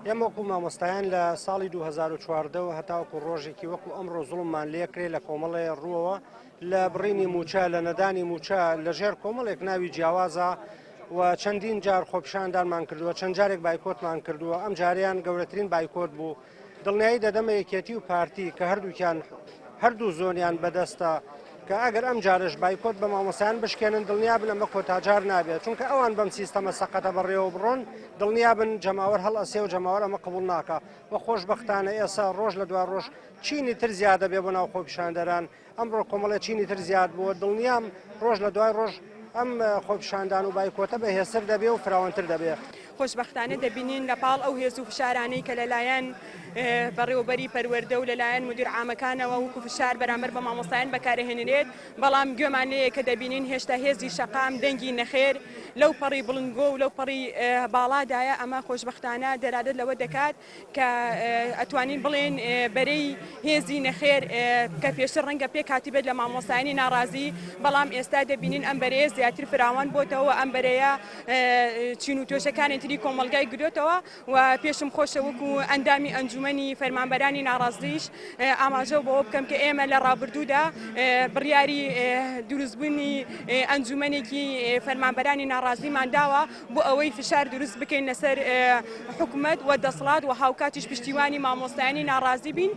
ئێمە وەکو مامۆستایان لە ساڵی 2014 و هەتاوەکو ڕۆژێکی وەکو ئەمڕۆ زوڵممان لێکرێ لە کۆمەڵێ ڕووەوە لە بڕینی موچە لە نەدانی موچە لەژێر کۆمەڵێک ناوی جیاوازە و چەندین جار خۆپیشاندانمان کردووە، چەند جارێک بایکۆتمان کردووە. ئەم جاریان گەورەترین بایکۆت بوو. دڵنیایی دەدەمە یەکێتی و پارتی کە هەردوو زۆنیان بەدەستە کە ئەگەر ئەم جارش بایکۆت بە مامۆسایان بشکێنن دڵنیا بن ئەمە کۆتاجار نابێت، چونکە ئەوان بەم سیستەمە سەقەتە بەڕێوە بڕۆن دڵنیا بن جەماوەر هەڵ ئەسێ و جەماوەر ئەمە قبول ناکە. بە خۆشبەختانە ئێستا ڕۆژ لە دوای ڕۆژ چینی تر زیادە بێ بۆ ناو خۆپیشاندەران. ئەمڕۆ کۆمەڵێ چینی تر زیاد بووە، دڵنیام ڕۆژ لە دوای ڕۆژ ئەم خۆپیشاندان و بایکۆتە بەهێزتر دەبێ و فراوانتر دەبێت. خۆشبەختانە دەبینین لە پاڵ ئەو هێز و فشارانەی کە لەلایەن بەڕێوەبەری پەروەردە و لەلایەن مدیر عامەکانەوە وەکو فشار بەرامبەر بە مامۆستایان بەکارهێنرێت، بەڵام گوێمان لێیە کە دەبینین هێشتا هێزی شەقام دەنگی نەخێر لەو پەڕی بڵنگۆ و لەو پەڕی باڵادایە. ئەمە خۆشبەختانە دەرادت لەوە دەکات کە ئەتوانین بڵێن بەرەی هێزی نەخێر کە پێشتر ڕەنگە پێک هاتیبێت لە مامۆستایانی ناڕازی، بەڵام ئێستا دەبینین ئەم بەرەیە زیاتر فراوان بۆتەوە، ئەم بەرەیە چین و تۆشەکانی تری کۆمەلگای گرێتەوە و پێشم خۆشە وەکو ئەندامی ئەنجومەنی فەرمانبەرانی ناڕازیش ئاماژە بۆ بکەم کە ئێمە لە ڕابردوودا بڕیاری دروستبوونی ئەنجومەنێکی فەرمانبەرانی ناڕازیمان داوە بۆ ئەوەی فشار دروست بکەین لەسەر حکوومەت و دەسەڵات و هاوکاتیش پشتیوانی مامۆستایانی ناڕازی بین.